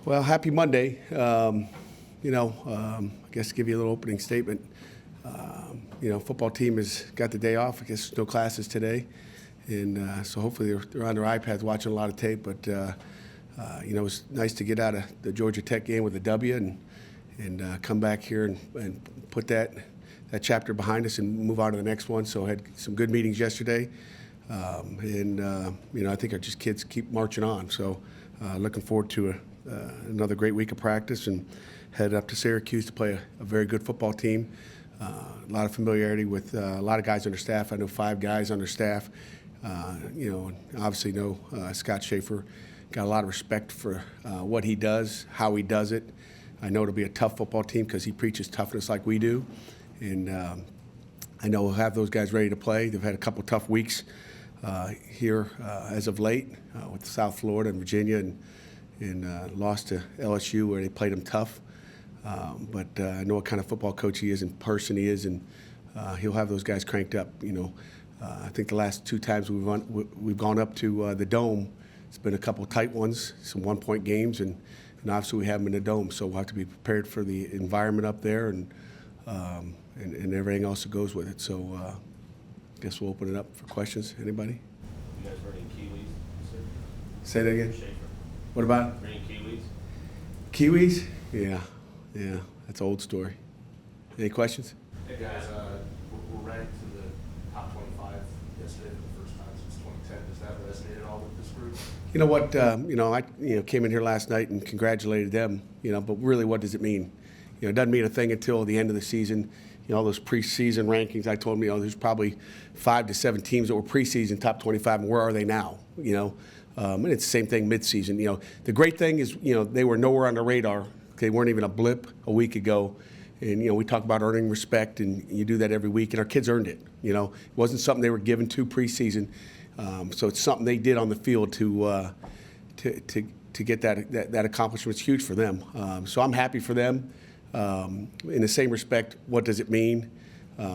Well, happy Monday. I guess to give you a little opening statement. Football team has got the day off. I guess no classes today, and so hopefully they're on their iPads watching a lot of tape. But it was nice to get out of the Georgia Tech game with a W and come back here and put that chapter behind us and move on to the next one. So I had some good meetings yesterday, I think our just kids keep marching on. So looking forward to another great week of practice and head up to Syracuse to play a very good football team. A lot of familiarity with a lot of guys on their staff. I know 5 guys on their staff. Obviously know Scott Schaefer. Got a lot of respect for what he does, how he does it. I know it'll be a tough football team because he preaches toughness like we do. And I know we'll have those guys ready to play. They've had a couple tough weeks here as of late with South Florida and Virginia and lost to LSU where they played them tough. But I know what kind of football coach he is and person he is, and he'll have those guys cranked up. I think the last 2 times we've gone up to the Dome, it's been a couple tight ones, some one-point games, and obviously we have them in the Dome, so we'll have to be prepared for the environment up there and everything else that goes with it. So I guess we'll open it up for questions. Anybody? You guys running Kiwis, sir? Say that again? Schaefer. What about? Running Kiwis? Kiwis? Yeah, that's an old story. Any questions? Hey guys, we're ranked to the top 25 yesterday for the first time since 2010. Does that resonate at all with this group? You know what? I came in here last night and congratulated them. But really, what does it mean? It doesn't mean a thing until the end of the season. All those preseason rankings. I told them, there's probably 5 to 7 teams that were preseason top 25, and where are they now? And it's the same thing midseason. The great thing is, they were nowhere on the radar. They weren't even a blip a week ago. And, we talk about earning respect, and you do that every week, and our kids earned it. It wasn't something they were given to preseason. So it's something they did on the field to get that accomplishment. It's huge for them. So I'm happy for them. In the same respect, what does it mean?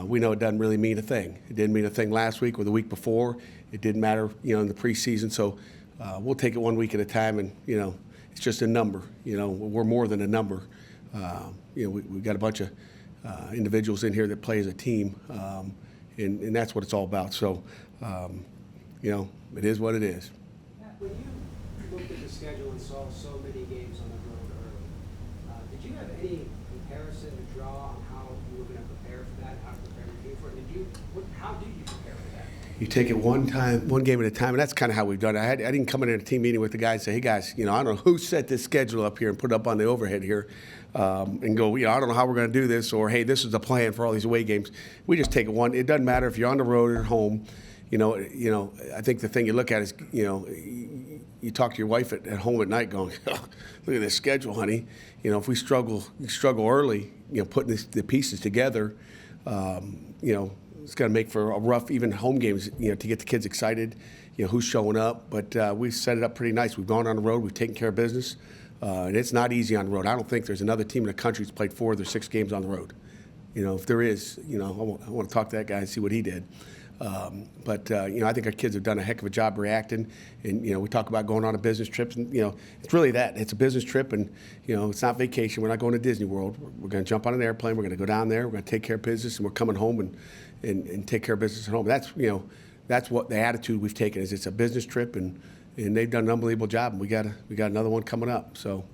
We know it doesn't really mean a thing. It didn't mean a thing last week or the week before. It didn't matter, in the preseason. So we'll take it one week at a time, and it's just a number. We're more than a number. We've got a bunch of individuals in here that play as a team, and that's what it's all about. So, it is what it is. When you looked at the schedule and saw so many games on the road early, did you have any comparison to draw on how you were going to prepare for that, how to prepare your team for it? How did you prepare for that? You take it one game at a time, and that's kind of how we've done it. I didn't come in at a team meeting with the guys and say, hey guys, I don't know who set this schedule up here and put it up on the overhead here, and go, I don't know how we're going to do this, or hey, this is the plan for all these away games. We just take it one. It doesn't matter if you're on the road or at home. I think the thing you look at is, you talk to your wife at home at night going, oh, look at this schedule, honey. If we struggle early, putting the pieces together, it's going to make for a rough, even home games, to get the kids excited, who's showing up. But we've set it up pretty nice. We've gone on the road. We've taken care of business. And it's not easy on the road. I don't think there's another team in the country that's played 4 of their 6 games on the road. If there is, I want to talk to that guy and see what he did. But I think our kids have done a heck of a job reacting. And, we talk about going on a business trip. And, it's really that. It's a business trip, and, it's not vacation. We're not going to Disney World. We're going to jump on an airplane. We're going to go down there. We're going to take care of business, and we're coming home and take care of business at home. That's what the attitude we've taken is. It's a business trip, and they've done an unbelievable job. And we got another one coming up. So.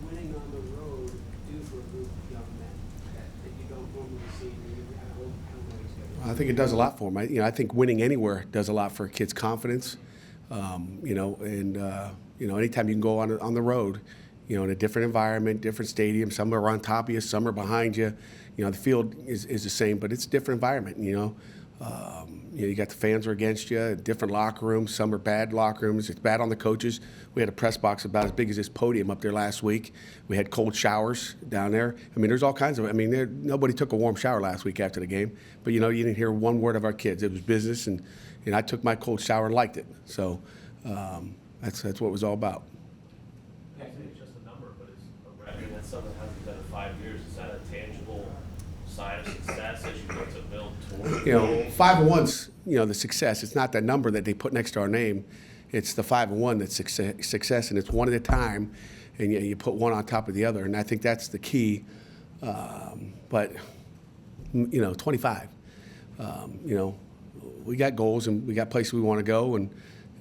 What does winning on the road do for a group of young men that you don't normally see when you have a home schedule? I think it does a lot for them. I think winning anywhere does a lot for a kid's confidence. Anytime you can go on the road, in a different environment, different stadium, some are on top of you, some are behind you. The field is the same, but it's a different environment. You got the fans are against you, different locker rooms. Some are bad locker rooms. It's bad on the coaches. We had a press box about as big as this podium up there last week. We had cold showers down there. There's all kinds of. Nobody took a warm shower last week after the game. But you didn't hear one word of our kids. It was business, and I took my cold shower and liked it. So that's what it was all about. I think it's just a number, but it's a record. That's something that hasn't been in 5 years. Is that a tangible sign of success as you look to build toward? 5-1's, the success. It's not that number that they put next to our name. It's the 5 and 1 that's success, and it's one at a time, and you put one on top of the other, and I think that's the key. But 25. We got goals and we got places we want to go,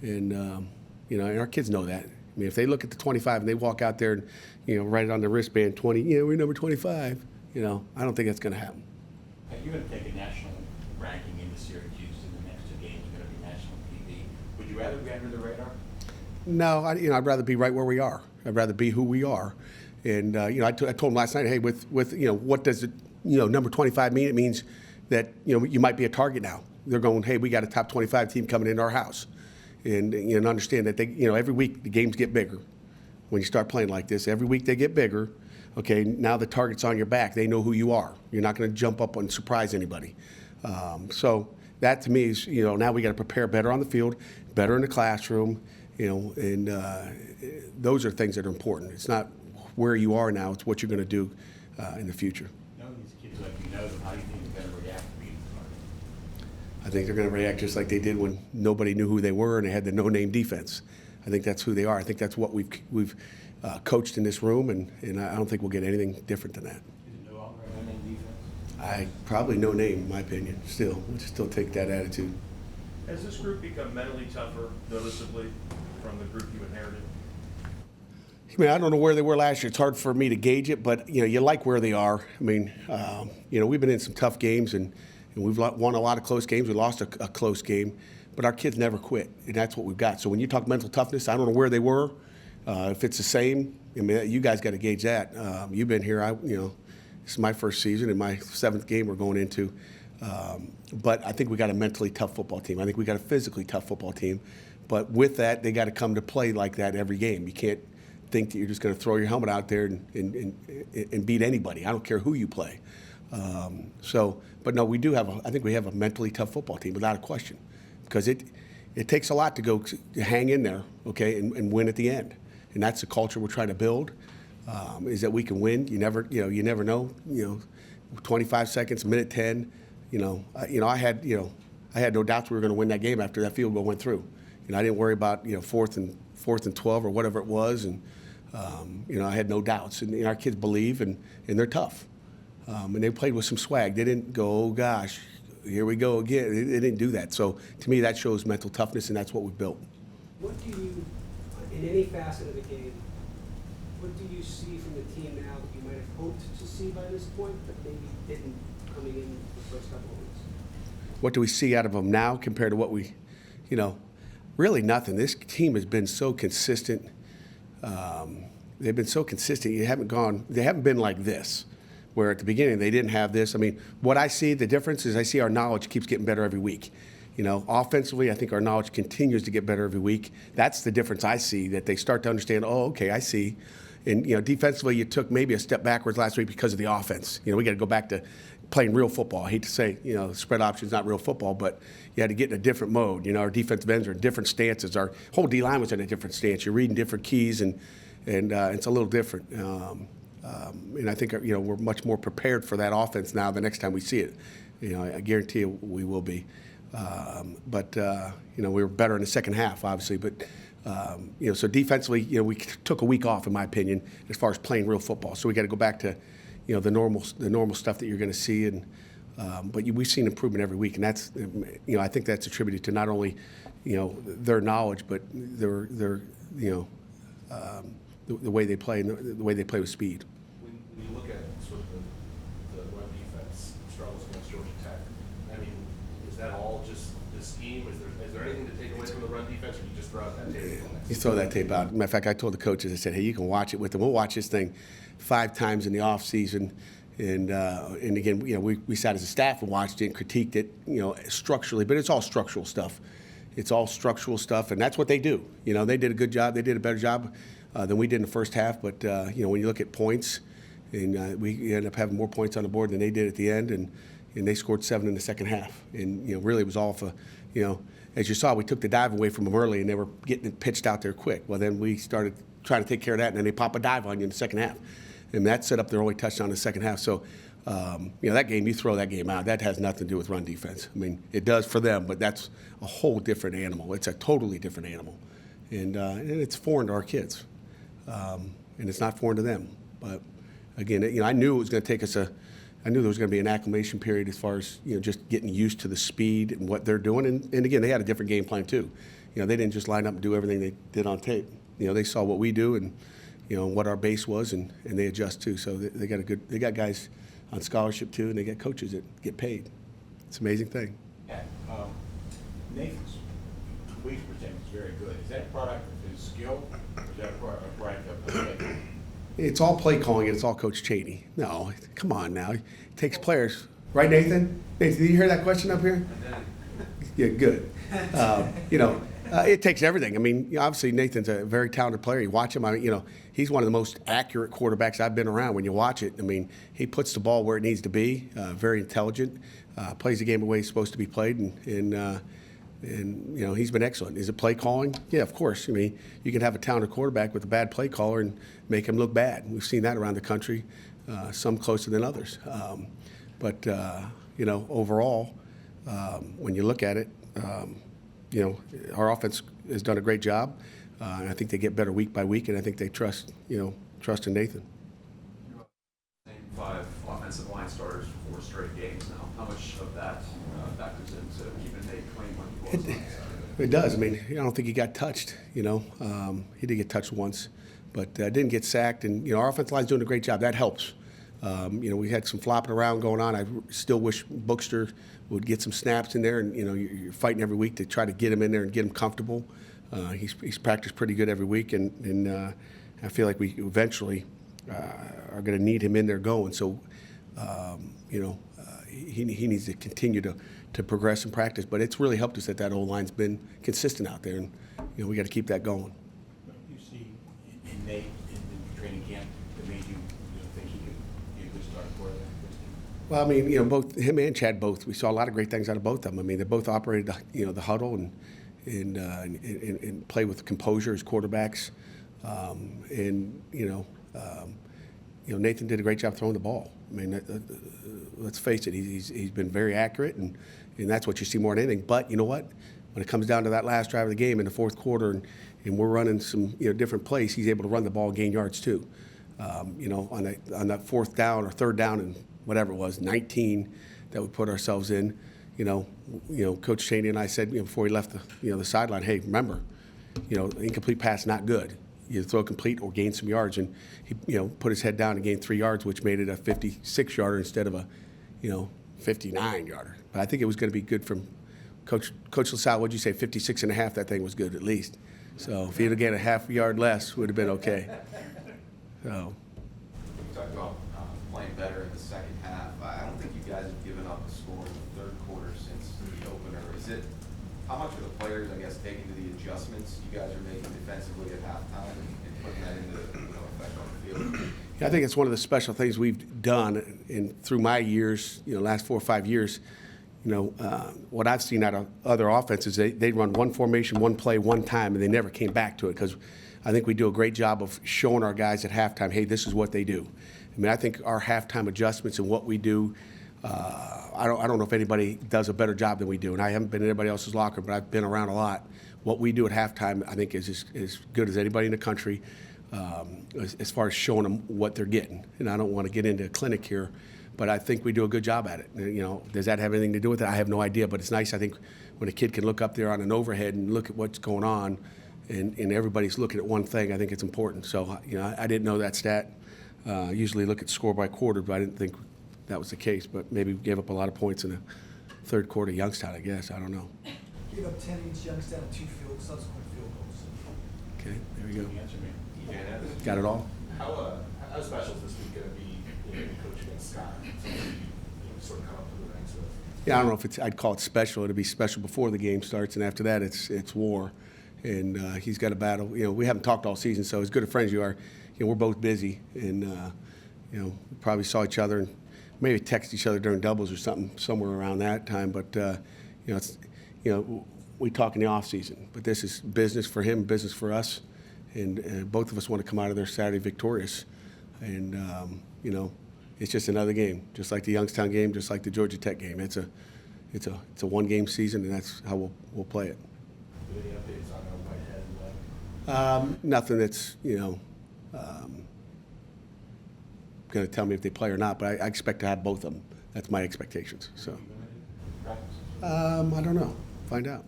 and our kids know that. I mean, if they look at the 25 and they walk out there and write it on their wristband, 20, we're number 25. I don't think that's going to happen. You're going to take a national ranking into Syracuse in the next 2 games. You're going to be national TV. Would you rather be under the radar? No, I'd rather be right where we are. I'd rather be who we are. And I told them last night, hey, with what does it, number 25 mean? It means that you might be a target now. They're going, hey, we got a top 25 team coming into our house, and understand that they, every week the games get bigger. When you start playing like this, every week they get bigger. Okay, now the target's on your back. They know who you are. You're not going to jump up and surprise anybody. So that to me is, now we got to prepare better on the field, better in the classroom, and those are things that are important. It's not where you are now; it's what you're going to do in the future. Knowing these kids like them, how do you think they're going to react to being targeted? I think they're going to react just like they did when nobody knew who they were and they had the no-name defense. I think that's who they are. I think that's what we've coached in this room, and I don't think we'll get anything different than that. Is it no longer a no-name defense? I probably no name, in my opinion. We'll still take that attitude. Has this group become mentally tougher noticeably from the group you inherited? I mean, I don't know where they were last year. It's hard for me to gauge it, but you like where they are. I mean, we've been in some tough games, and we've won a lot of close games. We lost a close game, but our kids never quit, and that's what we've got. So when you talk mental toughness, I don't know where they were. If it's the same, I mean, you guys got to gauge that. You've been here. This is my first season and my 7th game we're going into. But I think we got a mentally tough football team. I think we got a physically tough football team. But with that, they got to come to play like that every game. You can't think that you're just going to throw your helmet out there and beat anybody. I don't care who you play. But no, we do have. I think we have a mentally tough football team without a question, because it takes a lot to go to hang in there, okay, and win at the end. And that's the culture we're trying to build. Is that we can win. You never know. 25 seconds, minute 10. I had no doubts we were going to win that game after that field goal went through. I didn't worry about fourth and 12 or whatever it was, and I had no doubts. And our kids believe, and they're tough. And they played with some swag. They didn't go, oh gosh, here we go again. They didn't do that. So to me, that shows mental toughness, and that's what we've built. What do you, in any facet of the game, what do you see from the team now that you might have hoped to see by this point, but maybe didn't coming in the first couple of weeks? What do we see out of them now compared to what we, really nothing. This team has been so consistent. They've been so consistent. They haven't been like this, where at the beginning they didn't have this. I mean, what I see, the difference is I see our knowledge keeps getting better every week. Offensively, I think our knowledge continues to get better every week. That's the difference I see, that they start to understand, oh, okay, I see. And, defensively, you took maybe a step backwards last week because of the offense. We got to go back to playing real football. I hate to say, spread option's not real football, but you had to get in a different mode. Our defensive ends are in different stances. Our whole D-line was in a different stance. You're reading different keys, and it's a little different. And I think, we're much more prepared for that offense now the next time we see it. I guarantee you we will be. But we were better in the second half, obviously. But, so defensively, we took a week off, in my opinion, as far as playing real football. So we got to go back to, the normal stuff that you're going to see. And but we've seen improvement every week, and that's, I think that's attributed to not only, their knowledge, but their the way they play and the way they play with speed. When you look at sort of the run defense struggles against Georgia Tech, I mean, is that all just the scheme? Is there anything to take away from the run defense, or you just throw out that tape? You throw that tape out. Matter of fact, I told the coaches, I said, hey, you can watch it with them. We'll watch this thing 5 times in the off season. And again, we sat as a staff and watched it and critiqued it, structurally. But it's all structural stuff. It's all structural stuff, and that's what they do. They did a good job. They did a better job than we did in the first half. But when you look at points, and we ended up having more points on the board than they did at the end, and they scored 7 in the second half. And really, it was all for, as you saw, we took the dive away from them early, and they were getting it pitched out there quick. Well, then we started trying to take care of that, and then they pop a dive on you in the second half. And that set up their only touchdown in the second half. So, that game, you throw that game out. That has nothing to do with run defense. I mean, it does for them, but that's a whole different animal. It's a totally different animal. and it's foreign to our kids, and it's not foreign to them. But again, I knew it was going to take us I knew there was going to be an acclimation period as far as just getting used to the speed and what they're doing. And again, they had a different game plan too. They didn't just line up and do everything they did on tape. They saw what we do and what our base was, and they adjust too. So they got guys on scholarship too, and they got coaches that get paid. It's an amazing thing. Yeah. Nathan's completion percentage is very good. Is that a product of his skill, or is that a product of play? It's all play calling, and it's all Coach Cheney. No, come on now. It takes players. Right, Nathan? Nathan, did you hear that question up here? Yeah, good. It takes everything. I mean, obviously Nathan's a very talented player. You watch him, he's one of the most accurate quarterbacks I've been around when you watch it. I mean, he puts the ball where it needs to be, very intelligent, plays the game the way it's supposed to be played, and he's been excellent. Is it play calling? Yeah, of course. I mean, you can have a talented quarterback with a bad play caller and make him look bad. We've seen that around the country, some closer than others. But overall, when you look at it, our offense has done a great job. And I think they get better week by week, and I think they trust in Nathan. Named 5 offensive line starters for 4 straight games now. How much of that factors into keeping Nate clean when he was on Saturday? It does. I mean, I don't think he got touched. He did get touched once, but didn't get sacked. And our offensive line's doing a great job. That helps. We had some flopping around going on. I still wish Bookster would get some snaps in there, and you're fighting every week to try to get him in there and get him comfortable. He's practiced pretty good every week, and I feel like we eventually are going to need him in there going. So, he needs to continue to progress and practice. But it's really helped us that O-line's been consistent out there, and we got to keep that going. You see in Nate in the training camp that made you think he could be a good starter for that? Well, I mean, both him and Chad we saw a lot of great things out of both of them. I mean, they both operated the huddle and play with composure as quarterbacks. Nathan did a great job throwing the ball. I mean, let's face it, he's been very accurate, and that's what you see more than anything. But you know what? When it comes down to that last drive of the game in the fourth quarter, and we're running some different plays, he's able to run the ball and gain yards too. On that fourth down or third down and whatever it was, 19 that we put ourselves in. Coach Cheney and I said before he left the sideline, hey, remember, incomplete pass not good. You throw complete or gain some yards, and he put his head down and gained 3 yards, which made it a 56-yarder instead of a 59-yarder. But I think it was going to be good from Coach LaSalle. What'd you say, 56 and a half? That thing was good at least. So if he'd have gained a half yard less, would have been okay. So. You talked about playing better in the second half. I don't think you guys have given up a score in the third quarter since the opener. How much are the players, I guess, taking to the adjustments you guys are making defensively at halftime and putting that into effect on the field? Yeah, I think it's one of the special things we've done through my years, last 4 or 5 years. What I've seen out of other offenses, they run one formation, one play, one time, and they never came back to it because I think we do a great job of showing our guys at halftime, hey, this is what they do. I mean, I think our halftime adjustments and what we do, I don't know if anybody does a better job than we do, and I haven't been in anybody else's locker, but I've been around a lot. What we do at halftime, I think, is as good as anybody in the country as far as showing them what they're getting. And I don't want to get into a clinic here, but I think we do a good job at it. Does that have anything to do with it? I have no idea, but it's nice, I think, when a kid can look up there on an overhead and look at what's going on, and everybody's looking at one thing. I think it's important. So, I didn't know that stat. Usually look at score by quarter, but I didn't think that was the case, but maybe we gave up a lot of points in the third quarter. Youngstown, I guess. I don't know. Gave up 10 against Youngstown and 2 subsequent field goals. Okay, there we go. Answer me. Got it all? How special is this week going to be coaching against Scott? Something you sort of come up through the ranks with? Yeah, I don't know if I'd call it special. It'll be special before the game starts, and after that, it's war. And he's got a battle. We haven't talked all season, so as good of friends you are, we're both busy, and we probably saw each other and maybe text each other during doubles or something somewhere around that time. But we talk in the off season. But this is business for him, business for us, and both of us want to come out of there Saturday victorious. And it's just another game, just like the Youngstown game, just like the Georgia Tech game. It's a one-game season, and that's how we'll play it. Any updates on Whitehead and Webb? Nothing that's, going to tell me if they play or not, but I expect to have both of them. That's my expectations. So, I don't know. Find out.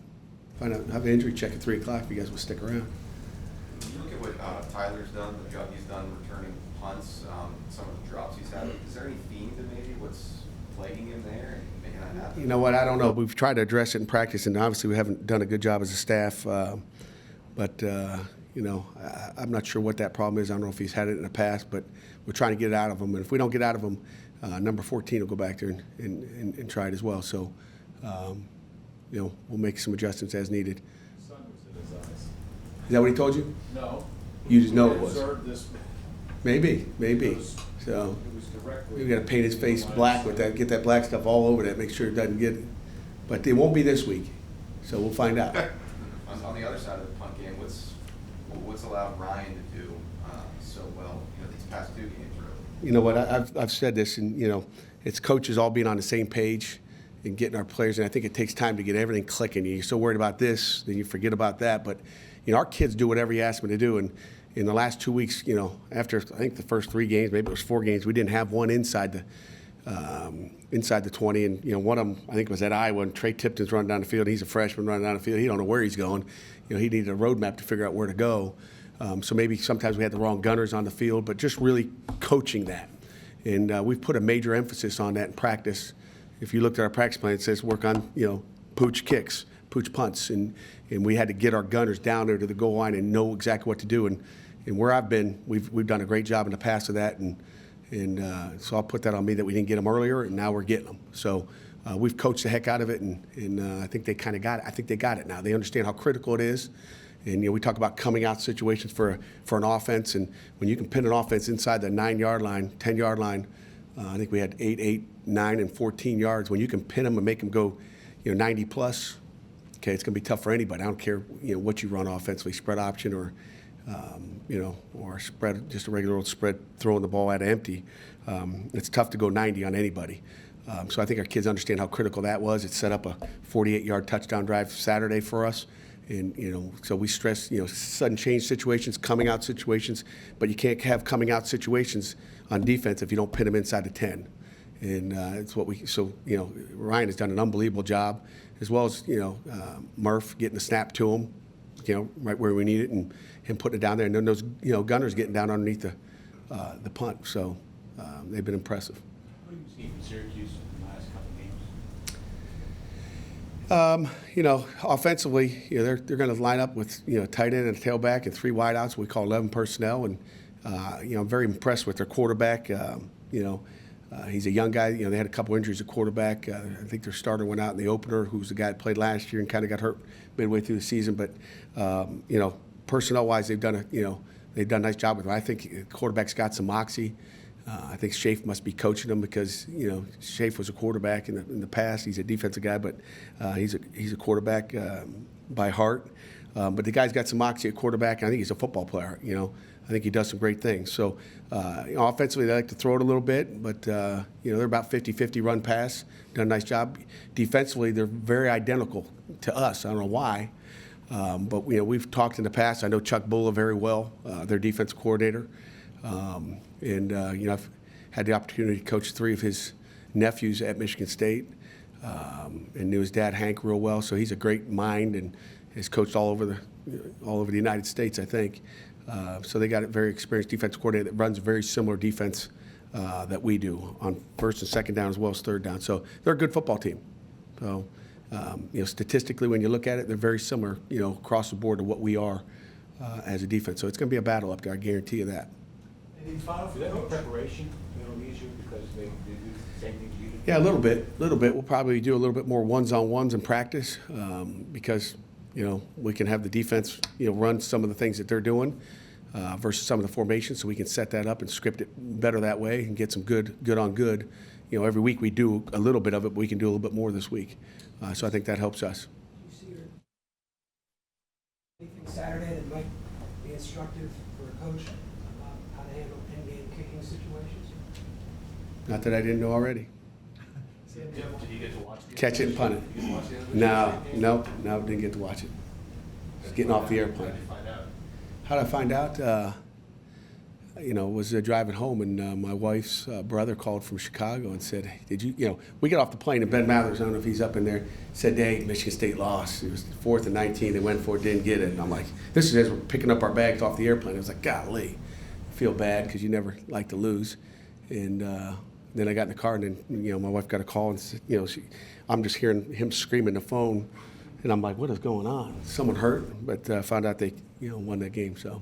Have an injury check at 3 o'clock if you guys will stick around. When you look at what Tyler's done, the job he's done returning punts, some of the drops he's had, is there any theme to maybe what's plaguing him there and making that happen? You know what? I don't know. We've tried to address it in practice, and obviously we haven't done a good job as a staff. But I'm not sure what that problem is. I don't know if he's had it in the past, but we're trying to get it out of him. And if we don't get it out of him, number 14 will go back there and try it as well. So, we'll make some adjustments as needed. Sun was in his eyes. Is that what he told you? No. You just know I it was. observed this. Maybe. It was So directly. we got to paint his face black with that, get that black stuff all over that, make sure it doesn't get it. But it won't be this week, so we'll find out. On the other side of the punt game, what's allowed Ryan to do so well, these past 2 games, really? You know what? I've said this, and it's coaches all being on the same page and getting our players. And I think it takes time to get everything clicking. You're so worried about this, then you forget about that. But our kids do whatever you ask them to do. And in the last 2 weeks, after I think the first 3 games, maybe it was 4 games, we didn't have one inside the 20. And one of them, I think, was at Iowa. And Trey Tipton's running down the field. He's a freshman running down the field. He don't know where he's going. He needed a roadmap to figure out where to go. So maybe sometimes we had the wrong gunners on the field, but just really coaching that. And we've put a major emphasis on that in practice. If you looked at our practice plan, it says work on, pooch kicks, pooch punts. And we had to get our gunners down there to the goal line and know exactly what to do. And where I've been, we've done a great job in the past of that. And so I'll put that on me that we didn't get them earlier, and now we're getting them. So we've coached the heck out of it, and I think they kind of got it. I think they got it now. They understand how critical it is. And we talk about coming out situations for an offense, and when you can pin an offense inside the 9-yard line, 10-yard line, I think we had 8, 9, and 14 yards. When you can pin them and make them go, 90 plus, okay, it's going to be tough for anybody. I don't care, what you run offensively, spread option or, or spread, just a regular old spread, throwing the ball at empty. It's tough to go 90 on anybody. So I think our kids understand how critical that was. It set up a 48-yard touchdown drive Saturday for us. And, so we stress, sudden change situations, coming out situations, but you can't have coming out situations on defense if you don't pin them inside the 10. And it's what Ryan has done an unbelievable job, as well as, Murph getting the snap to him, right where we need it, and him putting it down there. And then those, gunners getting down underneath the punt. So they've been impressive. What do you see from Syracuse in the last couple games? Offensively, they're going to line up with, tight end and a tailback and 3 wideouts. We call 11 personnel. And, I'm very impressed with their quarterback. He's a young guy. They had a couple injuries at quarterback. I think their starter went out in the opener, who's the guy that played last year and kind of got hurt midway through the season. But, personnel-wise, they've done a nice job with him. I think the quarterback's got some moxie. I think Schaaf must be coaching him because, Schaaf was a quarterback in the past. He's a defensive guy, but he's a quarterback by heart. But the guy's got some moxie at quarterback, and I think he's a football player, I think he does some great things. So offensively, they like to throw it a little bit, but, they're about 50-50 run pass, done a nice job. Defensively, they're very identical to us. I don't know why. But, we've talked in the past. I know Chuck Bulla very well, their defensive coordinator. I've had the opportunity to coach 3 of his nephews at Michigan State, and knew his dad Hank real well. So he's a great mind and has coached all over the United States, I think. So they got a very experienced defensive coordinator that runs a very similar defense that we do on first and second down as well as third down. So they're a good football team. So statistically, when you look at it, they're very similar, across the board to what we are as a defense. So it's going to be a battle up there. I guarantee you that. Any final Do for they the have a coach? preparation easier because they do the same things you do? Yeah, a little bit. We'll probably do a little bit more ones-on-ones in practice because, we can have the defense, run some of the things that they're doing versus some of the formations, so we can set that up and script it better that way and get some good on good. Every week we do a little bit of it, but we can do a little bit more this week. So I think that helps us. Do you see anything Saturday that might be instructive for a coach about how to handle in-game kicking situations? Not that I didn't know already. Did you get to watch the Catch it and punt it. Did you get to watch the end of the No, didn't get to watch it. Just getting off the airplane. How'd you find out? How did I find out? Was driving home, and my wife's brother called from Chicago and said, "Hey, did you, we got off the plane, and Ben Mathers, I don't know if he's up in there, said, hey, Michigan State lost. It was 4th and 19. They went for it, didn't get it." And I'm like, this is as we're picking up our bags off the airplane. I was like, golly, I feel bad because you never like to lose. And then I got in the car, and then, my wife got a call, and said, I'm just hearing him screaming the phone, and I'm like, what is going on? Someone hurt? But found out they, won that game, so.